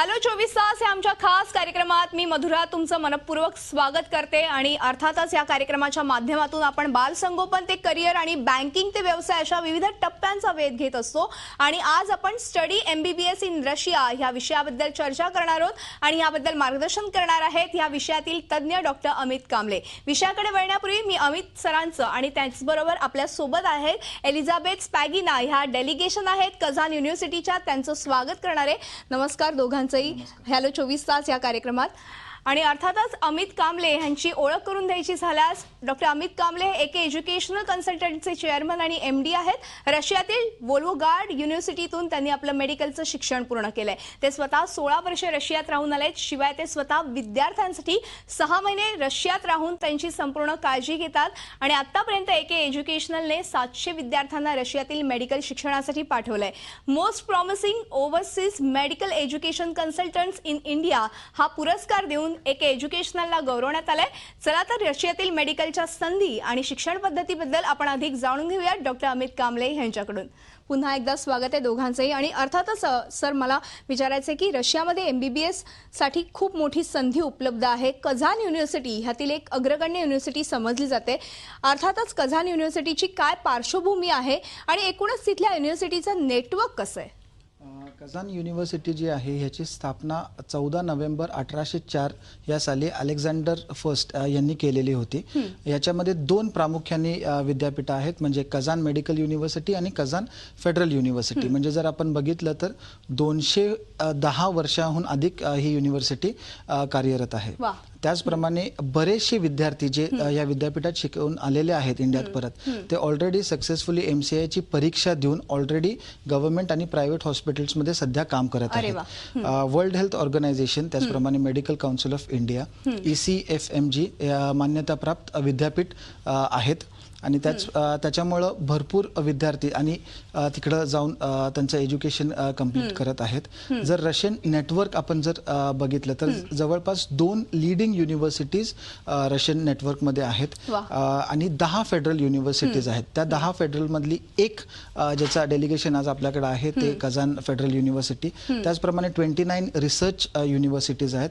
Hello 24 तास या आमच्या खास कार्यक्रमात मी मधुरा तुमचं मनपूर्वक स्वागत करते आणि अर्थातच या कार्यक्रमाच्या माध्यमातून आपण बालसंगोपन ते करिअर आणि बँकिंग ते व्यवसाय अशा विविध टप्प्यांचा वेध घेत असतो आणि आज आपण स्टडी MBBS इन रशिया या विषयाबद्दल चर्चा करणार आहोत आणि याबद्दल मार्गदर्शन करणार आहेत या विषयातील तज्ञ डॉक्टर अमित कांबळे। विषयाकडे वळण्यापूर्वी मी अमित सरांचं आणि त्याचबरोबर आपल्या सोबत आहेत एलिझाबेथ स्पॅगिना ह्या डेलिगेशन आहेत कझान युनिव्हर्सिटीच्या, त्यांचं स्वागत करणार आहे। नमस्कार दोघांचंही हॅलो 24 तास या कार्यक्रमात। आणि अर्थातच अमित कांबळे यांची ओळख करून द्यायची झाल्यास डॉक्टर अमित कांबळे एके एज्युकेशनल कन्सल्टंटचे चेअरमन आणि MD आहेत। रशियातील वोल्गोग्राड युनिव्हर्सिटीतून त्यांनी आपलं मेडिकलचं शिक्षण पूर्ण केलंय। ते स्वतः 16 वर्षे रशियात राहून आलेत, शिवाय ते स्वतः विद्यार्थ्यांसाठी 6 महिने रशियात राहून त्यांची संपूर्ण काळजी घेतात आणि आतापर्यंत एके एज्युकेशनलने 700 विद्यार्थ्यांना रशियातील मेडिकल शिक्षणासाठी पाठवलंय। Most promising overseas medical education consultants in India हा पुरस्कार देऊन एके एज्युकेशनलला गौरवण्यात आलंय। चला तर रशियातील मेडिकलच्या संधी आणि शिक्षण पद्धतीबद्दल आपण अधिक जाणून घेऊया डॉक्टर अमित कांबळे यांच्याकडून। पुन्हा एकदा स्वागत आहे दोघांचंही। आणि अर्थातच सर मला विचारायचं की रशियामध्ये MBBS साठी खूप मोठी संधी उपलब्ध आहे। कझान युनिव्हर्सिटी ह्यातील एक अग्रगण्य युनिव्हर्सिटी समजली जाते। अर्थातच कझान युनिव्हर्सिटीची काय पार्श्वभूमी आहे आणि एकूणच तिथल्या युनिव्हर्सिटीचं नेटवर्क कसं आहे? कझान युनिव्हर्सिटी जी आहे ह्याची स्थापना 14 नोव्हेंबर 1804 या साली अलेक्झांडर फर्स्ट यांनी केलेली होती। याच्यामध्ये दोन प्रामुख्याने विद्यापीठ आहेत, म्हणजे कझान मेडिकल युनिव्हर्सिटी आणि कझान फेडरल युनिव्हर्सिटी। म्हणजे जर आपण बघितलं तर 210 वर्षांहून अधिक ही युनिव्हर्सिटी कार्यरत आहे। त्याचप्रमाणे बरेचसे विद्यार्थी जे या विद्यापीठात शिकून आलेले आहेत इंडियात परत, ते ऑलरेडी सक्सेसफुली MCI ची परीक्षा देऊन ऑलरेडी गव्हर्नमेंट आणि प्रायव्हेट हॉस्पिटल्समध्ये सध्या काम करत आहेत। वर्ल्ड हेल्थ ऑर्गनायझेशन, त्याचप्रमाणे medical Council of India, ECFMG मान्यताप्राप्त विद्यापीठ आहेत आणि त्याच्यामुळे भरपूर विद्यार्थी आणि तिकडे जाऊन त्यांचं एज्युकेशन कंप्लीट करत आहेत। जर रशियन नेटवर्क आपण जर बघितलं तर जवळपास 2 लीडिंग युनिव्हर्सिटीज रशियन नेटवर्कमध्ये आहेत आणि 10 फेडरल युनिव्हर्सिटीज आहेत। त्या 10 फेडरल मधली एक ज्याचा डेलिगेशन आज आपल्याकडे आहे ते कझान फेडरल युनिव्हर्सिटी। त्याचप्रमाणे 29 रिसर्च युनिव्हर्सिटीज आहेत,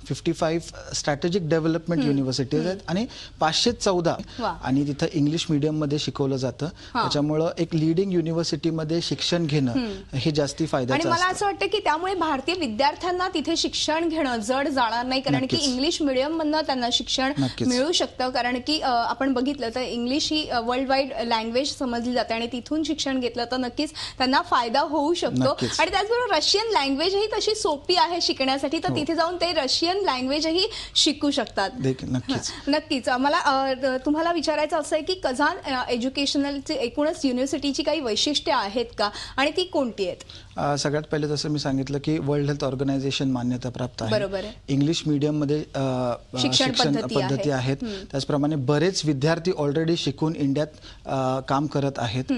55 स्ट्रॅटेजिक डेव्हलपमेंट युनिव्हर्सिटीज आहेत आणि 514 आणि तिथं इंग्लिश मीडियम मध्ये शिकवलं जातं। त्याच्यामुळे एक लीडिंग युनिव्हर्सिटीमध्ये शिक्षण घेणं हे जास्ती फायद्याचं आहे। आणि मला असं वाटतं की त्यामुळे भारतीय विद्यार्थ्यांना तिथे शिक्षण घेणं जड जाणार नाही, कारण की इंग्लिश मीडियम मधनं त्यांना शिक्षण मिळू शकतं। कारण की आपण बघितलं तर इंग्लिश ही वर्ल्ड वाईड लँग्वेज समजली जाते आणि तिथून शिक्षण घेतलं तर नक्कीच त्यांना फायदा होऊ शकतो। आणि त्याचबरोबर रशियन लँग्वेज ही तशी सोपी आहे शिकण्यासाठी, तर तिथे जाऊन ते रशियन लँग्वेजही शिकू शकतात। नक्कीच मला तुम्हाला विचारायचं असं आहे की कझान एज्युकेशनलची एकूणच युनिव्हर्सिटीची काही वैशिष्ट्ये आहेत का आणि ती कोणती आहेत? सगळ्यात पहिले जसं मी सांगितलं की वर्ल्ड हेल्थ ऑर्गनायझेशन मान्यता प्राप्त आहे। बरोबर आहे। इंग्लिश मीडियम मध्ये शिक्षण पद्धती आहेत। त्याचप्रमाणे बरेच विद्यार्थी ऑलरेडी शिकून इंडियात काम करत आहेत।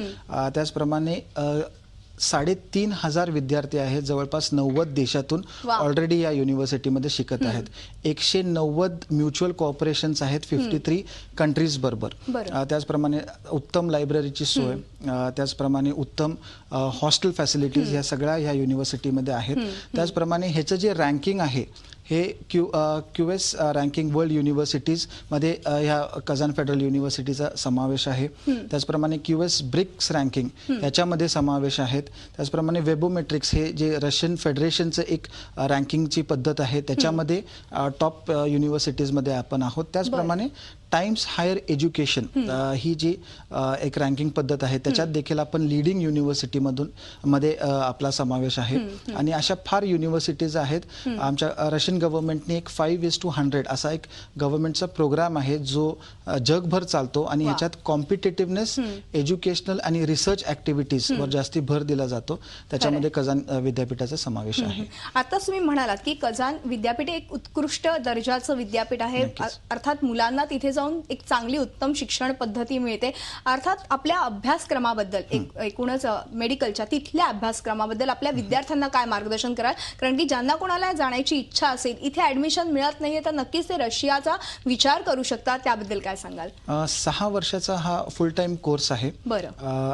त्याचप्रमाणे 3500 विद्यार्थी आहेत, जवळपास 90 देशातून ऑलरेडी या युनिव्हर्सिटीमध्ये शिकत आहेत। 190 म्युच्युअल कोऑपरेशन्स आहेत 53 कंट्रीज बरोबर। त्याचप्रमाणे उत्तम लायब्ररीची सोय, त्याचप्रमाणे उत्तम हॉस्टेल फॅसिलिटीज ह्या सगळ्या ह्या युनिव्हर्सिटीमध्ये आहेत। त्याचप्रमाणे ह्याचं जे रँकिंग आहे हे QS रँकिंग वर्ल्ड युनिव्हर्सिटीज मध्ये ह्या कझान फेडरल युनिव्हर्सिटीचा समावेश आहे। त्याचप्रमाणे QS ब्रिक्स रँकिंग याच्यामध्ये समावेश आहेत। त्याचप्रमाणे वेबोमेट्रिक्स हे जे रशियन फेडरेशनचं एक रँकिंगची पद्धत आहे त्याच्यामध्ये टॉप युनिव्हर्सिटीजमध्ये आपण आहोत। त्याचप्रमाणे टाइम्स हायर एज्युकेशन ही जी एक रँकिंग पद्धत आहे त्याच्यात देखील आपण लीडिंग युनिव्हर्सिटीमधून मध्ये आपला समावेश आहे। आणि अशा फार युनिव्हर्सिटीज आहेत। आमच्या रशियन गव्हर्नमेंटने एक 5:100 असा एक गव्हर्नमेंटचा प्रोग्राम आहे जो जगभर चालतो आणि याच्यात कॉम्पिटेटिव्हनेस, एज्युकेशनल आणि रिसर्च ऍक्टिव्हिटीज वर जास्ती भर दिला जातो। त्याच्यामध्ये कझान विद्यापीठाचा समावेश आहे। आता तुम्ही म्हणालात की कझान विद्यापीठ एक उत्कृष्ट दर्जाचं विद्यापीठ आहे, अर्थात मुलांना तिथे जाऊन एक चांगली उत्तम शिक्षण पद्धती मिळते। अर्थात आपल्या अभ्यासक्रमाबद्दल एकूणच मेडिकलच्या तिथल्या अभ्यासक्रमाबद्दल आपल्या विद्यार्थ्यांना काय मार्गदर्शन कराल? कारण की ज्यांना कोणाला जाण्याची इच्छा असेल, इथे ऍडमिशन मिळत नाहीये, तर नक्कीच ते रशियाचा विचार करू शकतात, त्याबद्दल काय सांगाल? 6 वर्षाचा हा फुल टाइम कोर्स आहे।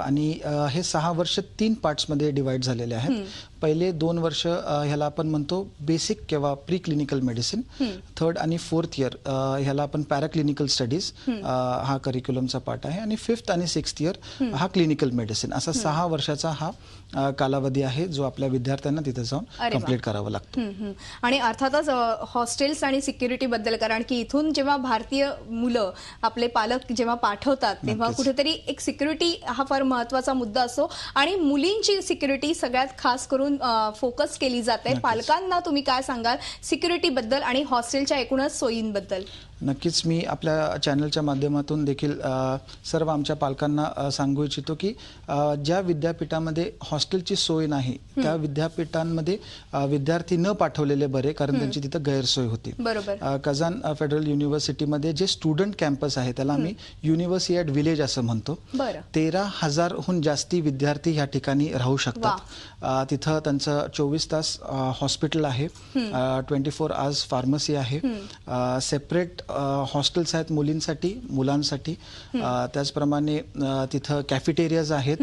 आणि हे 6 वर्ष 3 पार्ट्स मध्ये डिवाइड झालेले आहेत। पहिले 2 वर्ष ह्याला आपण म्हणतो बेसिक किंवा प्री क्लिनिकल मेडिसिन, थर्ड आणि फोर्थ इयर ह्याला आपण पॅराक्लिनिकल स्टडीज हा करिक्युलमचा पार्ट आहे, आणि फिफ्थ आणि सिक्स्थ इयर हा क्लिनिकल मेडिसिन, असा 6 वर्षाचा हा कालावधी आहे जो आपल्या विद्यार्थ्यांना तिथे जाऊन कंप्लीट करावा लागतो. आणि अर्थातच हॉस्टेल्स आणि सिक्युरिटी बद्दल, कारण की इथून जेव्हा भारतीय मुलं आपले पालक जेव्हा पाठवतात तेव्हा कुठेतरी एक सिक्युरिटी हा फार महत्वाचा मुद्दा असतो, आणि मुलींची सिक्युरिटी सगळ्यात खास करून फोकस केली जाते. पालकांना तुम्ही काय सांगाल सिक्युरिटी बद्दल आणि हॉस्टेलच्या एकूणच सोयींबद्दल? नक्कीच मी आपल्या चॅनलच्या माध्यमातून देखील सर्व आमच्या पालकांना सांगू इच्छितो की ज्या विद्यापीठामध्ये हॉस्टेलची सोय नाही त्या विद्यापीठांमध्ये विद्यार्थी न पाठवलेले बरे, कारण त्यांची तिथं गैरसोय होती. बरोबर. कझान फेडरल युनिव्हर्सिटीमध्ये जे स्टुडंट कॅम्पस आहे त्याला आम्ही युनिव्हर्सिटी विलेज असं म्हणतो. 13,000हून जास्ती विद्यार्थी ह्या ठिकाणी राहू शकतात. तिथं त्यांचं 24 तास हॉस्पिटल आहे, 24 आवर्स फार्मसी आहे, सेपरेट हॉस्टेल्स आहेत मुलींसाठी मुलांसाठी, त्याचप्रमाणे तिथं कॅफेटेरियाज आहेत,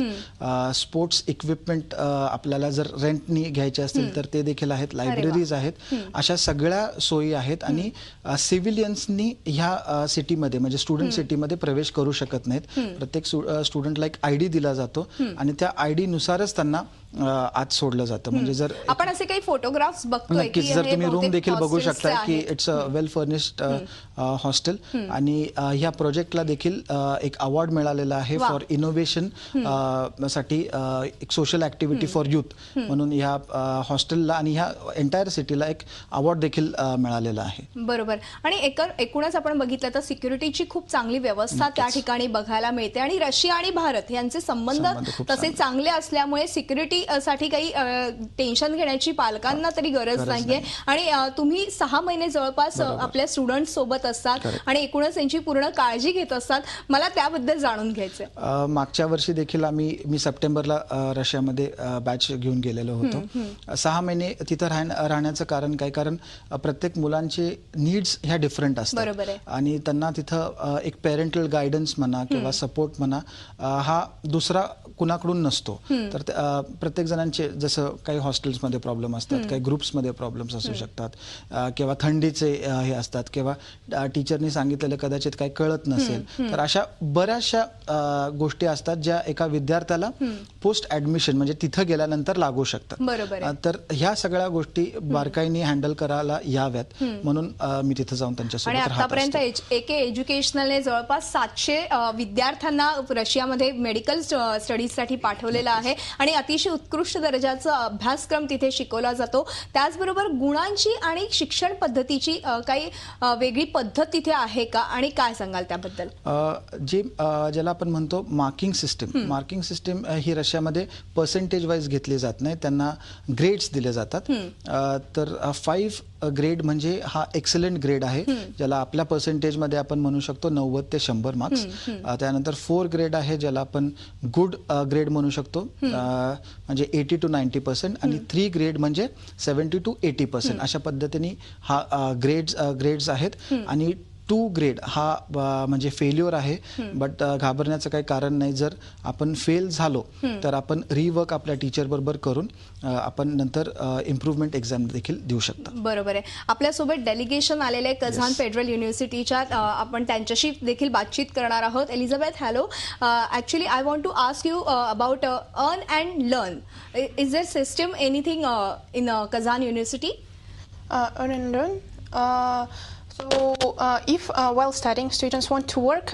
स्पोर्ट्स इक्विपमेंट आपल्याला जर रेंटनी घ्यायचे असतील तर ते देखील आहेत, लायब्ररीज आहेत, अशा सगळ्या सोयी आहेत. आणि सिव्हिलियन्सनी ह्या सिटीमध्ये म्हणजे स्टुडंट सिटीमध्ये प्रवेश करू शकत नाहीत. प्रत्येक स्टुडंटला एक ID दिला जातो आणि त्या ID नुसारच त्यांना आत सोडलं जातं. म्हणजे जर आपण असे काही फोटोग्राफ्स बघतोय नक्कीच, जर तुम्ही रूम देखील बघू शकता की it's a well furnished hostel, आणि ह्या प्रोजेक्टला देखील एक अवॉर्ड मिळालेला आहे फॉर इनोव्हेशन साठी, एक सोशल ऍक्टिव्हिटी फॉर युथ म्हणून ह्या हॉस्टेलला आणि ह्या एंटायर सिटीला एक अवॉर्ड देखील मिळालेला आहे. बरोबर. आणि एकूणच आपण बघितलं तर सिक्युरिटीची खूप चांगली व्यवस्था त्या ठिकाणी बघायला मिळते, आणि रशिया आणि भारत यांचे संबंध तसे चांगले असल्यामुळे सिक्युरिटी साठी काही टेन्शन घेण्याची पालकांना तरी गरज नाहीये. आणि तुम्ही 6 महिने जवळपास आपल्या स्टुडंट सोबत असतात आणि एकूणच त्यांची पूर्ण काळजी घेत असतात. मला त्याबद्दल जाणून घ्यायचंय. मागच्या वर्षी देखील मी सप्टेंबरला रशियामध्ये बॅच घेऊन गेलेलो होतो. 6 महिने तिथं राहण्याचं कारण काय, कारण प्रत्येक मुलांचे नीड्स ह्या डिफरंट असतात आणि त्यांना तिथं एक पेरेंटल गायडन्स म्हणा किंवा सपोर्ट म्हणा हा दुसरा कुणाकडून नसतो. तर प्रत्येक जणांचे जसं काही हॉस्टेल्समध्ये प्रॉब्लेम असतात, काही ग्रुप्समध्ये प्रॉब्लेम्स असू शकतात, किंवा थंडीचे हे असतात, किंवा टीचरनी सांगितलेलं कदाचित काही कळत नसेल, तर अशा बऱ्याचशा गोष्टी असतात ज्या एका विद्यार्थ्याला पोस्ट ऍडमिशन म्हणजे तिथं गेल्यानंतर लागू शकतात. तर ह्या सगळ्या गोष्टी बारकाईने हँडल करायला याव्यात म्हणून मी तिथं जाऊन त्यांच्यासोबत राहत असतो. आतापर्यंत एके एज्युकेशनलने जवळपास 700 विद्यार्थ्यांना रशियामध्ये मेडिकल स्टडीजसाठी पाठवलेलं आहे, आणि अतिशय उत्कृष्ट दर्जाचा अभ्यासक्रम तिथे शिकवला जातो. त्याचबरोबर गुणांची आणि शिक्षण पद्धतीची काही वेगळी पद्धत तिथे आहे का, आणि काय सांगाल त्याबद्दल? ज्याला आपण म्हणतो मार्किंग सिस्टीम ही रशियामध्ये पर्सेंटेज वाईज घेतली जात नाही, त्यांना ग्रेड्स दिले जातात. तर 5 ग्रेड म्हणजे हा एक्सलंट ग्रेड आहे, ज्याला आपल्या पर्सेंटेजमध्ये आपण म्हणू शकतो 90 ते 100 मार्क्स. त्यानंतर 4 ग्रेड आहे ज्याला आपण गुड ग्रेड म्हणू शकतो, म्हणजे 80 to 90%, आणि 3 ग्रेड म्हणजे 70 to 80%. अशा पद्धतीने हा ग्रेड्स आहेत. आणि 2 ग्रेड हा म्हणजे फेल्युअर आहे, बट घाबरण्याचं काही कारण नाही. जर आपण फेल झालो तर आपण रिवर्क आपल्या टीचर बरोबर करून आपण नंतर इम्प्रूव्हमेंट एक्झाम देखील देऊ शकतो. बरोबर आहे. आपल्यासोबत डेलिगेशन आलेले कझान फेडरल युनिव्हर्सिटीच्या, आपण त्यांच्याशी देखील बातचीत करणार आहोत. Elizabeth, hello. Actually I want to ask you about earn and learn. Is there system anything in Kazan University? Earn and learn. So if while studying students want to work,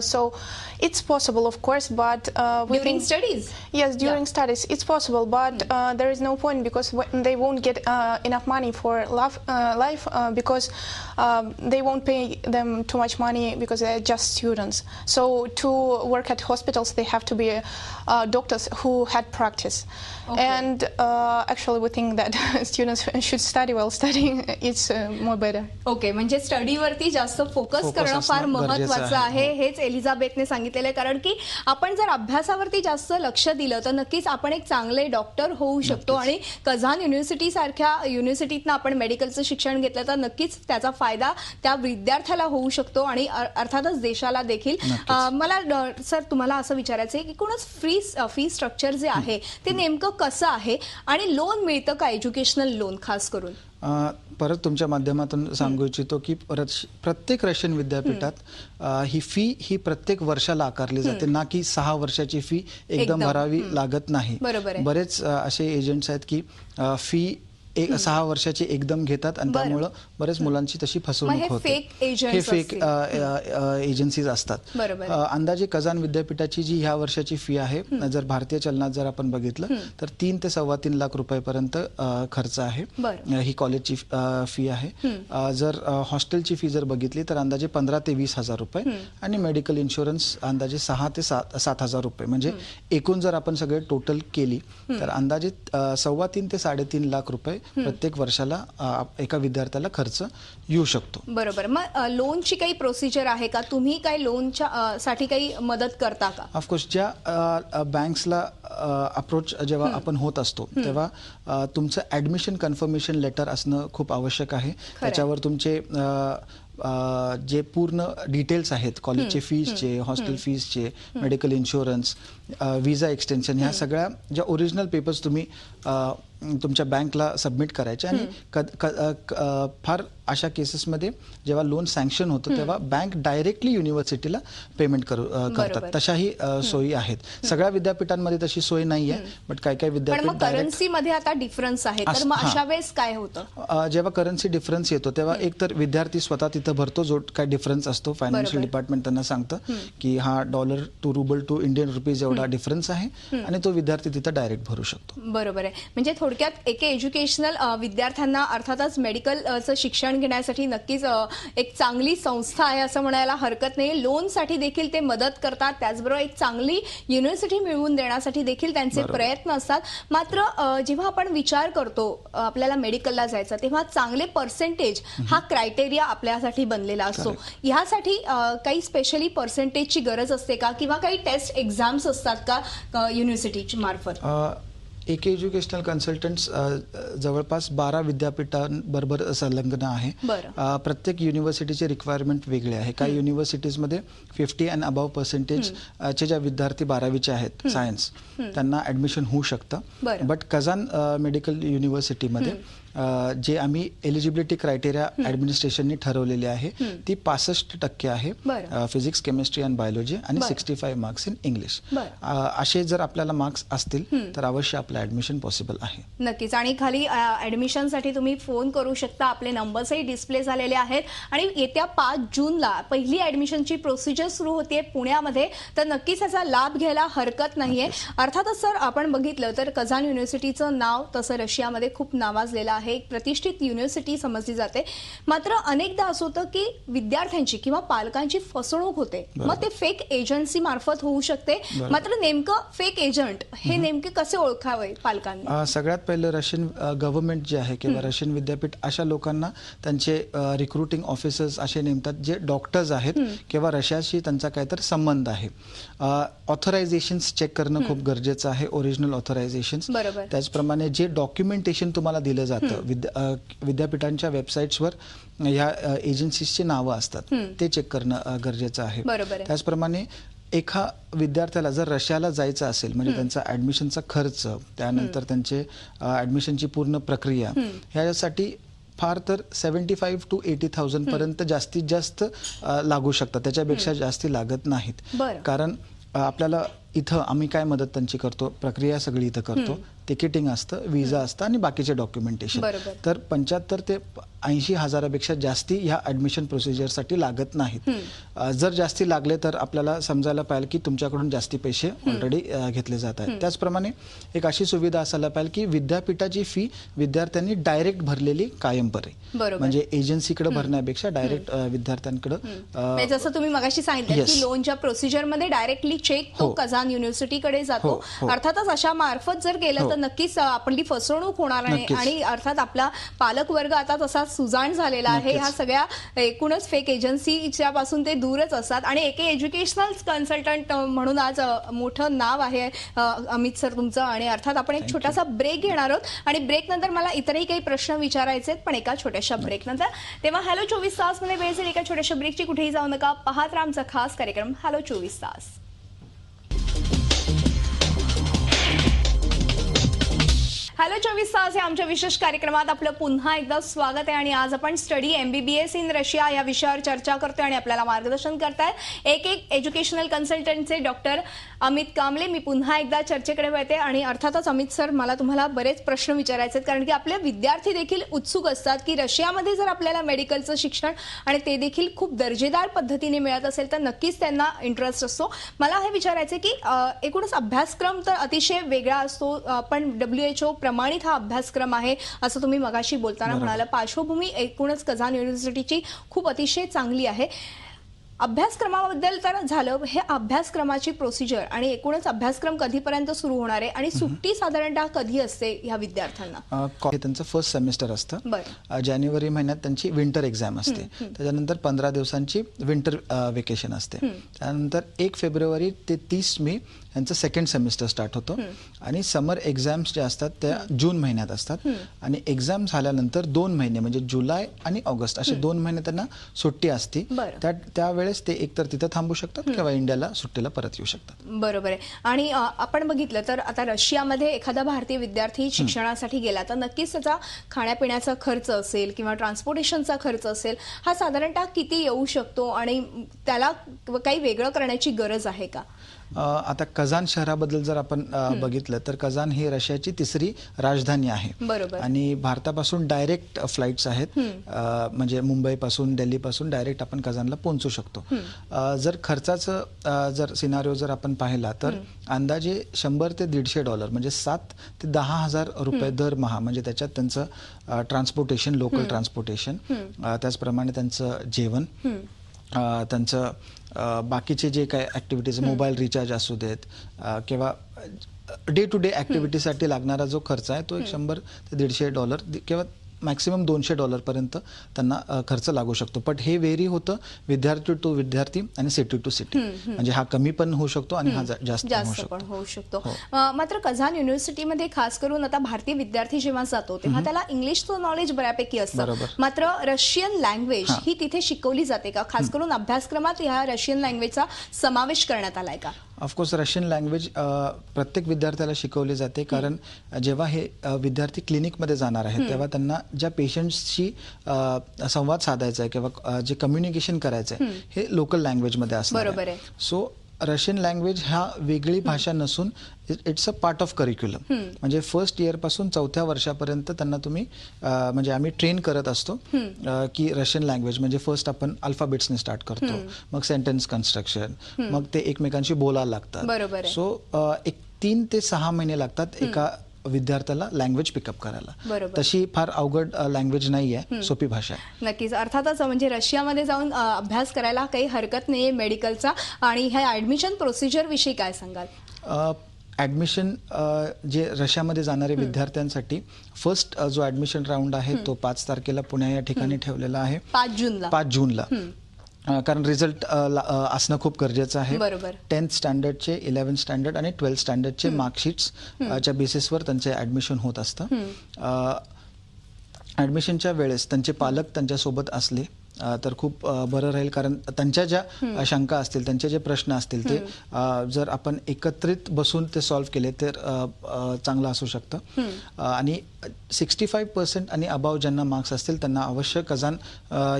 so it's possible, of course, but During studies? Yes, during studies it's possible, but there is no point, because they won't get enough money for life, because they won't pay them too much money because they're just students. So to work at hospitals they have to be doctors who had practice. And actually we think that students should study while studying. It's more better. Okay, म्हणजे म्हणजे स्टडीवरती जास्त focus Focus करणं फार असणं गरजेचं महत्वाचं आहे. आहे. हेच एलिझाबेथने सांगितलेलं आहे, कारण की आपण जर अभ्यासावरती जास्त लक्ष दिलं तर नक्कीच आपण एक चांगले डॉक्टर होऊ शकतो. आणि कझान युनिव्हर्सिटी सारख्या युनिव्हर्सिटीतनं आपण मेडिकलचं शिक्षण घेतलं तर नक्कीच त्याचा फायदा त्या विद्यार्थ्याला होऊ शकतो आणि अर्थातच देशाला देखील. मला सर तुम्हाला असं विचारायचं आहे की एकूणच फी स्ट्रक्चर जे आहे ते नेमकं कसं आहे आणि लोन मिळतं का, एज्युकेशनल लोन खास करून? परत तुमच्या माध्यमातून सांगू इच्छितो की प्रत्येक रशियन विद्यापीठात ही फी ही प्रत्येक वर्षाला आकारली जाते, ना की 6 वर्षाची फी एकदम भरावी लागत नाही. बरोबर आहे. बरेच असे एजंट्स आहेत की फी 6 वर्षाची एकदम घेतात आणि त्यामुळे बरेच मुलांची तशी फसवणूक होते. हे फेक एजन्सीज असतात. बरोबर. अंदाजे कझान विद्यापीठाची जी ह्या वर्षाची फी आहे, जर भारतीय चलनात जर आपण बघितलं तर 3 ते 3.25 लाख रुपयापर्यंत खर्च आहे. ही कॉलेजची फी आहे. जर हॉस्टेलची फी जर बघितली तर अंदाजे 15 ते 20 हजार रुपये आणि मेडिकल इन्शुरन्स अंदाजे 6 ते 7 हजार रुपये. म्हणजे एकूण जर आपण सगळे टोटल केली तर अंदाजे 3.25 ते 3.5 लाख रुपये प्रत्येक वर्षाला एका विद्यार्थ्याला खर्च येऊ शकतो. बरोबर. मग लोनची काही प्रोसिजर आहे का? तुम्ही काही लोनच्या साठी काही मदत करता का? ऑफकोर्स ज्या बँक्सला अप्रोच जेव्हा आपण होत असतो तेव्हा तुमचं ऍडमिशन कन्फर्मेशन लेटर असणं खूप आवश्यक आहे. त्याच्यावर तुमचे जे पूर्ण डिटेल्स आहेत, कॉलेजचे फीजचे, हॉस्टेल फीजचे, मेडिकल इन्शुरन्स, विजा एक्सटेन्शन, ह्या सगळ्या ज्या ओरिजिनल पेपर्स तुम्ही तुमच्या बँकला सबमिट करायचे. आणि फार अशा केसेसमध्ये जेव्हा लोन सँक्शन होतं तेव्हा बँक डायरेक्टली युनिव्हर्सिटीला पेमेंट करतात. तशाही सोयी आहेत. सगळ्या विद्यापीठांमध्ये तशी सोय नाहीये, बट काही काही विद्यापीठ करन्सीमध्ये आता डिफरन्स आहे, तर मग अशा वेळेस काय होतं? जेव्हा करन्सी डिफरन्स येतो तेव्हा एक तर विद्यार्थी स्वतः तिथं भरतो, जो काय डिफरन्स असतो फायनान्शियल डिपार्टमेंट त्यांना सांगतं की हा $1 to rouble to Indian rupees एवढा डिफरन्स आहे आणि तो विद्यार्थी तिथं डायरेक्ट भरू शकतो. बरोबर आहे. म्हणजे थोडक्यात एक एज्युकेशनल विद्यार्थ्यांना अर्थातच मेडिकलचं शिक्षण घेण्यासाठी नक्कीच एक चांगली संस्था आहे असं म्हणायला हरकत नाही. लोनसाठी देखील ते मदत करतात, त्याचबरोबर एक चांगली युनिव्हर्सिटी मिळवून देण्यासाठी देखील त्यांचे प्रयत्न असतात. मात्र जेव्हा आपण विचार करतो आपल्याला मेडिकलला जायचं तेव्हा चांगले पर्सेंटेज हा क्रायटेरिया आपल्यासाठी बनलेला असतो. ह्यासाठी काही स्पेशली पर्सेंटेजची गरज असते का, किंवा काही टेस्ट एक्झाम्स असतात का युनिव्हर्सिटी मार्फत? AK एज्युकेशनल कन्सल्टंट्स जवळपास 12 विद्यापीठांबरोबर संलग्न आहे. प्रत्येक युनिव्हर्सिटीचे रिक्वायरमेंट वेगळे आहे. काही युनिव्हर्सिटीजमध्ये 50 अँड अबव पर्सेंटेज चे ज्या विद्यार्थी 12वीचे आहेत सायन्स, त्यांना ऍडमिशन होऊ शकतं. बट कझान मेडिकल युनिव्हर्सिटीमध्ये जे आम्ही एलिजिबिलिटी क्रायटेरिया ऍडमिनिस्ट्रेशननी ठरवलेली आहे ती 65% आहे फिजिक्स, केमिस्ट्री अँड बायोलॉजी आणि 65 मार्क्स इन इंग्लिश. असे जर आपल्याला मार्क्स असतील तर अवश्य आपलं ऍडमिशन पॉसिबल आहे. नक्कीच. आणि खाली ऍडमिशनसाठी तुम्ही फोन करू शकता. आपले नंबर्सही डिस्प्ले झालेले आहेत. आणि येत्या 5 जूनला पहिली ऍडमिशनची प्रोसिजर सुरू होते पुण्यामध्ये, तर नक्कीच याचा लाभ घ्यायला हरकत नाहीये. अर्थातच सर आपण बघितलं तर कझान युनिव्हर्सिटीचं नाव तसं रशियामध्ये खूप नावाजलेलं आहे, एक प्रतिष्ठित युनिव्हर्सिटी समजली जाते. मात्र अनेकदा असं होतं की विद्यार्थ्यांची किंवा पालकांची फसवणूक होते, मग ते फेक एजन्सी मार्फत होऊ शकते. मात्र नेमकं फेक एजंट हे नेमके कसे ओळखावे पालकांनी? सगळ्यात पहिलं रशियन गव्हर्नमेंट जे आहे किंवा रशियन विद्यापीठ अशा लोकांना त्यांचे रिक्रुटिंग ऑफिसर्स असे नेमतात जे डॉक्टर्स आहेत किंवा रशियाशी त्यांचा काहीतरी संबंध आहे. ऑथरायझेशन्स चेक करणं खूप गरजेचं आहे, ओरिजिनल ऑथरायझेशन्स. त्याचप्रमाणे जे डॉक्युमेंटेशन तुम्हाला दिलं जातं विद्यापीठांच्या वेबसाईट्सवर ह्या एजन्सीजची नावं असतात, ते चेक करणं गरजेचं आहे. त्याचप्रमाणे एका विद्यार्थ्याला जर रशियाला जायचं असेल म्हणजे त्यांचा ऍडमिशनचा खर्च, त्यानंतर त्यांचे ऍडमिशनची पूर्ण प्रक्रिया, ह्यासाठी फार तर 75,000 to 80,000 पर्यंत जास्तीत जास्त लागू शकतात. त्याच्यापेक्षा जास्ती लागत नाहीत. कारण आपल्याला इथं आम्ही काय मदत त्यांची करतो, प्रक्रिया सगळी इथं करतो, तिकीटिंग असतं, विजा असतं आणि बाकीचे डॉक्युमेंटेशन. तर 75 ते 80 हजारापेक्षा जास्ती ह्या ऍडमिशन प्रोसिजरसाठी लागत नाहीत. जर जास्ती लागले तर आपल्याला समजायला पाहिजे की तुमच्याकडून जास्ती पैसे ऑलरेडी घेतले जात आहेत. त्याचप्रमाणे एक अशी सुविधा असायला पाहिजे की विद्यापीठाची फी विद्यार्थ्यांनी डायरेक्ट भरलेली कायमपणे, म्हणजे एजन्सीकडे भरण्यापेक्षा डायरेक्ट विद्यार्थ्यांकडे. जसं तुम्ही मगाशी सांगितलं की लोनच्या प्रोसिजरमध्ये डायरेक्टली चेक तो कझान कझान युनिव्हर्सिटीकडे जातो. हो. अर्थातच अशा मार्फत जर केलं तर नक्कीच आपली फसवणूक होणार नाही नक्कीच. आणि अर्थात आपला पालक वर्ग आता तसा सुजाण झालेला आहे. नक्कीच. ह्या सगळ्या एकूणच फेक एजन्सीच्या पासून ते दूरच असतात आणि एके एज्युकेशनल कन्सल्टंट म्हणून आज मोठं नाव आहे अमित सर तुमचं. आणि अर्थात आपण एक छोटासा ब्रेक घेणार आहोत आणि ब्रेक नंतर मला इतरही काही प्रश्न विचारायचे आहेत पण एका छोट्याशा ब्रेक नंतर. तेव्हा हॅलो 24 तास मध्ये वेळ झाली एका छोट्याशा ब्रेकची. कुठेही जाऊ नका, पाहत राहा आमचा खास कार्यक्रम हॅलो 24 तास. हॅलो 24 तास या आमच्या विशेष कार्यक्रमात आपलं पुन्हा एकदा स्वागत आहे आणि आज आपण स्टडी MBBS इन रशिया या विषयावर चर्चा करतोय आणि आपल्याला मार्गदर्शन करतायत एक एज्युकेशनल कन्सल्टंटचे डॉक्टर अमित कांबळे. मी पुन्हा एकदा चर्चेकडे वळते आणि अर्थातच अमित सर मला तुम्हाला बरेच प्रश्न विचारायचे आहेत कारण की आपले विद्यार्थी देखील उत्सुक असतात की रशियामध्ये जर आपल्याला मेडिकलचं शिक्षण आणि ते देखील खूप दर्जेदार पद्धतीने मिळत असेल तर नक्कीच त्यांना इंटरेस्ट असतो. मला हे विचारायचं की एकूणच अभ्यासक्रम तर अतिशय वेगळा असतो पण WHO प्रमाणित हा अभ्यासक्रम आहे असं तुम्ही मगाशी बोलताना म्हणाला. पार्श्वभूमी एकूणच कझान युनिव्हर्सिटीची खूप अतिशय चांगली आहे. अभ्यासक्रमाबद्दल तर झालं, हे अभ्यासक्रमाची प्रोसिजर आणि एकूणच अभ्यासक्रम कधीपर्यंत सुरू होणार आहे आणि सुट्टी साधारणतः कधी असते ह्या विद्यार्थ्यांना? त्यांचं फर्स्ट सेमिस्टर असतं. बरं. जानेवारी महिन्यात त्यांची विंटर एक्झाम असते. त्याच्यानंतर 15 दिवसांची विंटर वेकेशन असते. त्यानंतर 1 फेब्रुवारी ते 30 मे यांचं सेकंड सेमिस्टर स्टार्ट होतं आणि समर एक्झाम्स ज्या असतात त्या जून महिन्यात असतात आणि एक्झाम झाल्यानंतर 2 महिने म्हणजे जुलै आणि ऑगस्ट असे 2 महिने त्यांना सुट्टी असते. त्यावेळेस ते एकतर तिथं थांबू शकतात किंवा इंडियाला सुट्टीला परत येऊ शकतात. बरोबर आहे. आणि आपण बघितलं तर आता रशियामध्ये एखादा भारतीय विद्यार्थी शिक्षणासाठी गेला तर नक्कीच त्याचा खाण्यापिण्याचा खर्च असेल किंवा ट्रान्सपोर्टेशनचा खर्च असेल हा साधारणतः किती येऊ शकतो आणि त्याला काही वेगळं करण्याची गरज आहे का? आता कझान शहराबद्दल जर आपण बघितलं तर कझान ही रशियाची 3री राजधानी आहे. बरोबर. आणि भारतापासून डायरेक्ट फ्लाईट्स आहेत. म्हणजे मुंबईपासून दिल्लीपासून डायरेक्ट आपण कझानला पोहोचू शकतो. जर खर्चाचं जर सिनारिओ जर आपण पाहिला तर अंदाजे $100 ते $150 म्हणजे 7 ते 10 हजार रुपये दरमहा म्हणजे त्याच्यात त्यांचं ट्रान्सपोर्टेशन, लोकल ट्रान्सपोर्टेशन, त्याचप्रमाणे त्यांचं जेवण, त्यांचं बाकीचे जे काही ॲक्टिव्हिटीज मोबाईल रिचार्ज असू देत किंवा डे टू डे ॲक्टिव्हिटीसाठी लागणारा जो खर्च आहे तो एक $100 ते $150 किंवा मॅक्सिमम $200 पर्यंत त्यांना खर्च लागू शकतो. पण हे व्हेरी होतं विद्यार्थी टू विद्यार्थी आणि सिटी टू सिटी. म्हणजे हा कमी पण होऊ शकतो आणि हा जास्त पण होऊ शकतो. मात्र कझान युनिव्हर्सिटीमध्ये खास करून आता भारतीय विद्यार्थी जेव्हा जातो तेव्हा त्याला इंग्लिशचं नॉलेज बऱ्यापैकी असतं. मात्र रशियन लँग्वेज ही तिथे शिकवली जाते का? खास करून अभ्यासक्रमात ह्या रशियन लँग्वेजचा समावेश करण्यात आलाय का? ऑफकोर्स रशियन लँग्वेज प्रत्येक विद्यार्थ्याला शिकवली जाते कारण जेव्हा हे विद्यार्थी क्लिनिकमध्ये जाणार आहेत तेव्हा त्यांना ज्या पेशंट्सशी संवाद साधायचा आहे किंवा जे कम्युनिकेशन करायचं आहे हे लोकल लँग्वेजमध्ये असणार आहे. बरोबर आहे. सो रशियन लँग्वेज हा वेगळी भाषा नसून it's a part of curriculum. म्हणजे फर्स्ट इयर पासून 4थ्या वर्षापर्यंत त्यांना तुम्ही म्हणजे आम्ही ट्रेन करत असतो की रशियन लँग्वेज म्हणजे फर्स्ट आपण अल्फाबेट्सने स्टार्ट करतो, मग सेंटेन्स कन्स्ट्रक्शन, मग ते एकमेकांशी बोलायला लागतात. सो एक 3 ते 6 महिने लागतात एका विद्यार्थ्याला लँग्वेज पिकअप करायला. तशी फार अवघड लँग्वेज नाही आहे, सोपी भाषा आहे. नक्कीच. अर्थातच म्हणजे रशियामध्ये जाऊन अभ्यास करायला काही हरकत नाहीये मेडिकलचा. आणि ह्या ऍडमिशन प्रोसिजर विषयी काय सांगाल? ॲडमिशन जे रशियामध्ये जाणारे विद्यार्थ्यांसाठी फर्स्ट जो ॲडमिशन राऊंड आहे तो 5 तारखेला पुणे या ठिकाणी ठेवलेला आहे. 5 जूनला. कारण रिझल्ट असणं खूप गरजेचं आहे. बरोबर. 10th स्टँडर्डचे, 11th स्टँडर्ड आणि 12th स्टँडर्डचे मार्कशीट्स च्या बेसिसवर त्यांचे ॲडमिशन होत असतं. ॲडमिशनच्या वेळेस त्यांचे पालक त्यांच्यासोबत असले तर खूप बरं राहील कारण त्यांच्या ज्या शंका असतील, त्यांचे जे प्रश्न असतील ते जर आपण एकत्रित बसून ते सॉल्व्ह केले तर चांगलं असू शकतं. आणि 65% आणि अबाव ज्यांना मार्क्स असतील त्यांना अवश्य कझान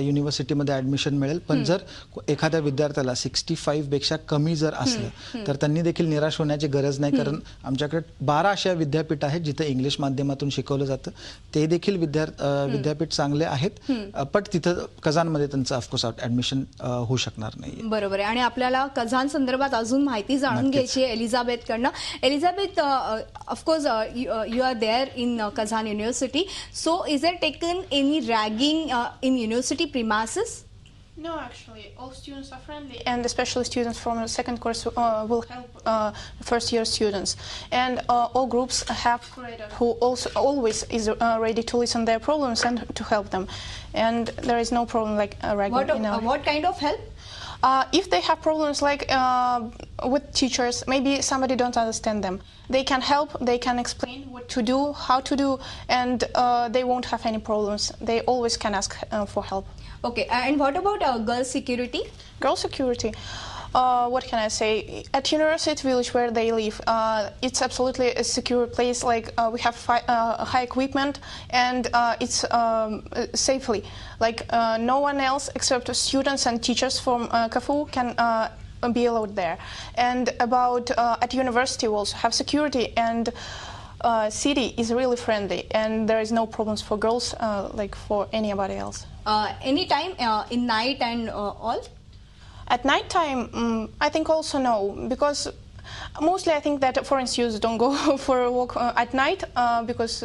युनिव्हर्सिटीमध्ये ॲडमिशन मिळेल. पण जर एखाद्या विद्यार्थ्याला 65 पेक्षा कमी जर असलं तर त्यांनी देखील निराश होण्याची गरज नाही कारण आमच्याकडे 12 अशा विद्यापीठ आहेत जिथे इंग्लिश माध्यमातून शिकवलं जातं. ते देखील विद्यापीठ चांगले आहेत पण तिथं कझानमध्ये त्यांचं ऑफकोर्स ॲडमिशन होऊ शकणार नाही. बरोबर आहे. आणि आपल्याला कझान संदर्भात अजून माहिती जाणून घ्यायची आहे एलिझाबेथकडनं. Elizabeth, of course you are there in Kazan University. So is there taken any ragging in university premises? No, actually, all students are friendly, and especially students from the second course will help first year students. And all groups have curator who also always is ready to listen their problems and to help them. And there is no problem like regular. What kind of help? If they have problems like with teachers, maybe somebody don't understand them, they can help, they can explain what to do, how to do, and they won't have any problems. They always can ask for help. Okay, and what about girls' security? Girl security. What can I say? At University Village where they live, it's absolutely a secure place. Like we have high equipment, and it's safely. Like no one else except students and teachers from KFU can be allowed there. And about at university we also have security, and city is really friendly, and there is no problems for girls like for anybody else. Anytime in night and all? At night time, I think also no, because mostly I think that foreign students don't go for a walk at night because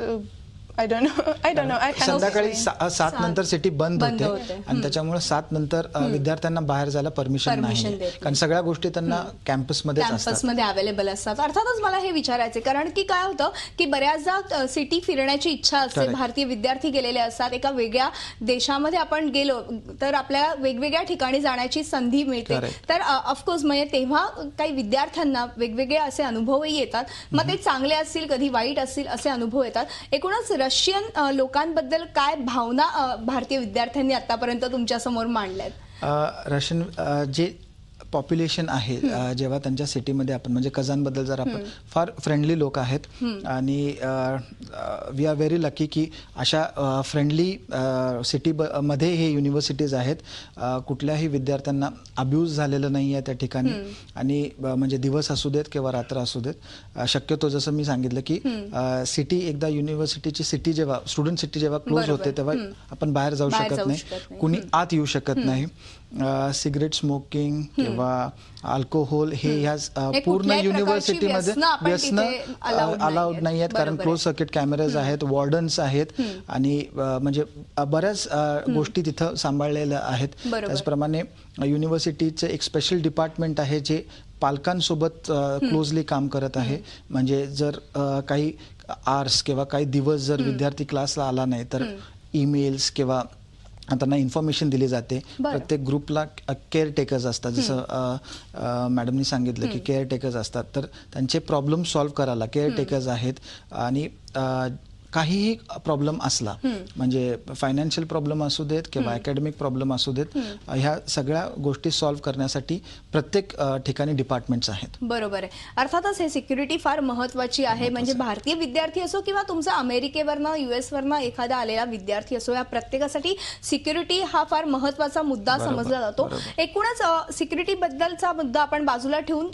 I don't know. I cannot संध्याकाळी explain. 7 नंतर city बंद बंद होते होते. आणि त्याच्यामुळे 7 नंतर विद्यार्थ्यांना बाहेर जायला परमिशन Permission नाही, देत नाही. कारण सगळ्या गोष्टी त्यांना कॅम्पसमध्येच असतात. कॅम्पसमध्ये अवेलेबल असतात. अर्थातच मला हे विचारायचे, कारण की काय होतं की बऱ्याचदा सिटी फिरण्याची इच्छा असते. Correct. भारतीय विद्यार्थी गेलेले असतात. एका वेगळ्या देशामध्ये आपण गेलो तर आपल्याला वेगवेगळ्या ठिकाणी जाण्याची संधी मिळते. Correct. तर ऑफकोर्स म्हणजे तेव्हा काही विद्यार्थ्यांना वेगवेगळे असे अनुभवही येतात. मग ते चांगले असतील, कधी वाईट असतील, असे अनुभव येतात. एकूणच रशियन लोकांबद्दल काय भावना भारतीय विद्यार्थ्यांनी आतापर्यंत तुमच्या समोर मांडल्यात? रशियन जे पॉप्युलेशन आहे जेव्हा त्यांच्या सिटीमध्ये आपण म्हणजे कझानबद्दल जर आपण फार फ्रेंडली लोक आहेत आणि वी आर व्हेरी लकी की अशा फ्रेंडली सिटीमध्ये हे युनिव्हर्सिटीज आहेत. कुठल्याही विद्यार्थ्यांना अब्यूज झालेलं नाही आहे त्या ठिकाणी, आणि म्हणजे दिवस असू देत किंवा रात्र असू देत. शक्यतो जसं मी सांगितलं की सिटी एकदा युनिव्हर्सिटीची सिटी जेव्हा स्टुडंट सिटी जेव्हा क्लोज होते तेव्हा आपण बाहेर जाऊ शकत नाही, कुणी आत येऊ शकत नाही. सिगरेट स्मोकिंग किंवा अल्कोहोल हे ह्या पूर्ण कुठल्याही युनिव्हर्सिटीमध्ये व्यसनं अलाउड नाही आहेत, कारण क्लोज सर्किट कॅमेराज आहेत, वॉर्डन्स आहेत, आणि म्हणजे बऱ्याच गोष्टी तिथं सांभाळलेल्या आहेत. त्याचप्रमाणे युनिव्हर्सिटीचं एक स्पेशल डिपार्टमेंट आहे जे पालकांसोबत क्लोजली काम करत आहे. म्हणजे जर काही आवर्स किंवा काही दिवस जर विद्यार्थी क्लासला आला नाही तर ईमेल्स किंवा त्यांना इन्फॉर्मेशन दिली जाते. प्रत्येक ग्रुपला केअर टेकर्स असतात, जसं मॅडमनी सांगितलं की केअर टेकर्स असतात, तर त्यांचे प्रॉब्लेम सॉल्व्ह करायला केअर टेकर्स आहेत. आणि काहीही प्रॉब्लेम असला, म्हणजे फायनान्शियल प्रॉब्लेम असू देत किंवा अकॅडमिक प्रॉब्लेम असू देत, ह्या सगळ्या गोष्टी सॉल्व्ह करण्यासाठी प्रत्येक ठिकाणी डिपार्टमेंट्स आहेत. बरोबर आहे. अर्थातच हे सिक्युरिटी फार महत्वाची आहे. म्हणजे भारतीय विद्यार्थी असो किंवा तुमचा अमेरिकेवरनं US एखादा आलेला विद्यार्थी असो, या प्रत्येकासाठी सिक्युरिटी हा फार महत्वाचा मुद्दा समजला जातो. एकूणच सिक्युरिटी बद्दलचा मुद्दा आपण बाजूला ठेवून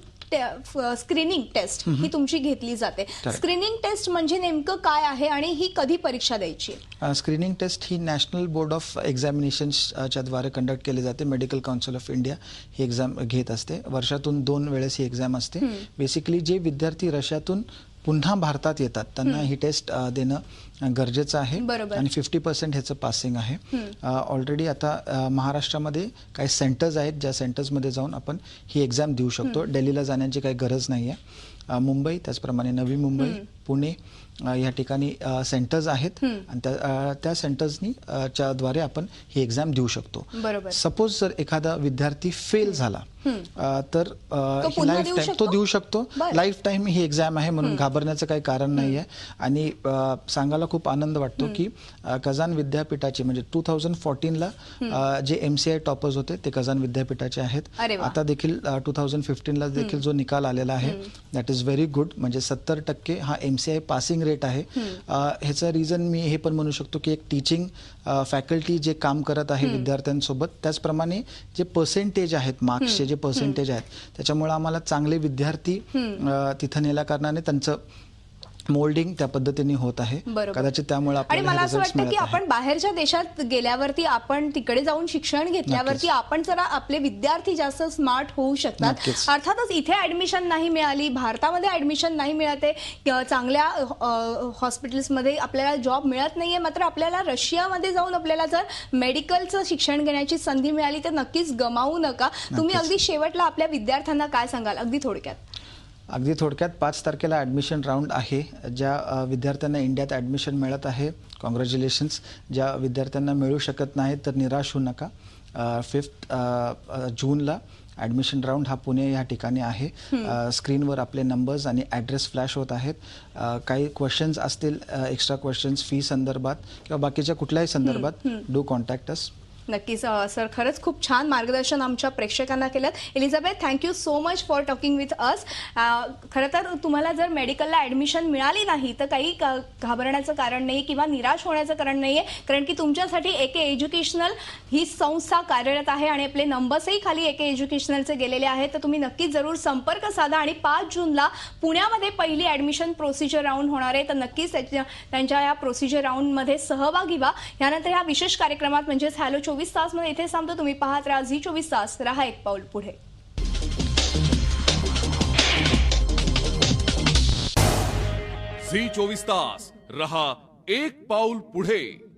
स्क्रीनिंग टेस्ट ही तुमची घेतली जाते. स्क्रीनिंग टेस्ट म्हणजे नेमकं काय आहे आणि ही कधी परीक्षा द्यायची? स्क्रीनिंग टेस्ट ही नॅशनल बोर्ड ऑफ एक्झामिनेशन्सच्या द्वारे कंडक्ट केली जाते. मेडिकल काउन्सिल ऑफ इंडिया ही एक्झाम घेत असते. वर्षातून 2 वेळेस ही एक्झाम असते. बेसिकली जे विद्यार्थी रशियातून पुन्हा भारतात येतात त्यांना ही टेस्ट देणं गरजेचं आहे, आणि 50% ह्याचं पासिंग आहे. ऑलरेडी आता महाराष्ट्रामध्ये काही सेंटर्स आहेत ज्या सेंटर्समध्ये जाऊन आपण ही एक्झाम देऊ शकतो. दिल्लीला जाण्याची काही गरज नाही आहे. मुंबई, त्याचप्रमाणे नवी मुंबई, पुणे या ठिकाणी सेंटर्स आहेत, आणि त्या सेंटर्सनी च्या द्वारे आपण ही एक्झाम देऊ शकतो. सपोज जर एखादा विद्यार्थी फेल झाला तर लाईफ टाईम तो देऊ शकतो. लाईफ टाईम ही एक्झाम आहे म्हणून घाबरण्याचं काही कारण नाही आहे. आणि सांगायला खूप आनंद वाटतो की कझान विद्यापीठाचे म्हणजे 2014ला जे MCI टॉपर्स होते ते कझान विद्यापीठाचे आहेत. आता देखील 2015ला देखील जो निकाल आलेला आहे दॅट इज व्हेरी गुड. म्हणजे 70% हा MCI पासिंग रेट आहे. ह्याचं रिझन मी हे पण म्हणू शकतो की एक टीचिंग फॅकल्टी जे काम करत आहे विद्यार्थ्यांसोबत, त्याचप्रमाणे जे पर्सेंटेज आहेत, मार्क्सचे जे पर्सेंटेज आहेत, त्याच्यामुळे आम्हाला चांगले विद्यार्थी तिथं नेल्या कारणाने त्यांचं मोल्डिंग त्या पद्धतीने होत आहे. बरोबर. कदाचित त्यामुळे आणि आपल्याला मला हे असं results वाटतं की मिळत आहे. आपण बाहेरच्या देशात गेल्यावरती आपण तिकडे जाऊन शिक्षण घेतल्यावरती आपण जरा आपले विद्यार्थी जास्त स्मार्ट होऊ शकतात. नक्कीच. अर्थातच इथे ऍडमिशन नाही मिळाली, भारतामध्ये ऍडमिशन नाही मिळते, चांगल्या हॉस्पिटल्समध्ये आपल्याला जॉब मिळत नाहीये, मात्र आपल्याला रशियामध्ये जाऊन आपल्याला जर मेडिकलचं शिक्षण घेण्याची संधी मिळाली तर नक्कीच गमावू नका. तुम्ही अगदी शेवटला आपल्या विद्यार्थ्यांना काय सांगाल, अगदी थोडक्यात? अगदी थोडक्यात 5 तारखेला ॲडमिशन राऊंड आहे. ज्या विद्यार्थ्यांना इंडियात ॲडमिशन मिळत आहे, कॉंग्रॅच्युलेशन्स. ज्या विद्यार्थ्यांना मिळू शकत नाहीत तर निराश होऊ नका. 5 जूनला ॲडमिशन राऊंड हा पुणे या ठिकाणी आहे. स्क्रीनवर आपले नंबर्स आणि ॲड्रेस फ्लॅश होत आहेत. काही क्वेश्चन्स असतील, एक्स्ट्रा क्वेश्चन्स फी संदर्भात किंवा बाकीच्या कुठल्याही संदर्भात, डू कॉन्टॅक्ट अस. नक्कीच सर, खरंच खूप छान मार्गदर्शन आमच्या प्रेक्षकांना केलं. Elizabeth, thank you so much for talking with us. खरं तर तुम्हाला जर मेडिकलला ॲडमिशन मिळाली नाही तर काही घाबरण्याचं कारण नाही किंवा निराश होण्याचं कारण नाही आहे, कारण की तुमच्यासाठी एके एज्युकेशनल ही संस्था कार्यरत आहे आणि आपले नंबर्सही खाली एके एज्युकेशनलचे गेलेले आहेत. तर तुम्ही नक्कीच जरूर संपर्क साधा आणि 5 जूनला पुण्यामध्ये पहिली ॲडमिशन प्रोसिजर राऊंड होणार आहे, तर नक्कीच त्यांच्या या प्रोसिजर राऊंडमध्ये सहभागी व्हा. यानंतर ह्या विशेष कार्यक्रमात म्हणजेच हॅलो 24 तासमध्ये इथे थांबतो. तुम्ही पाहत राहा झी 24 तास, रहा एक पाऊल पुढे. झी 24 तास, रहा एक पाऊल पुढे.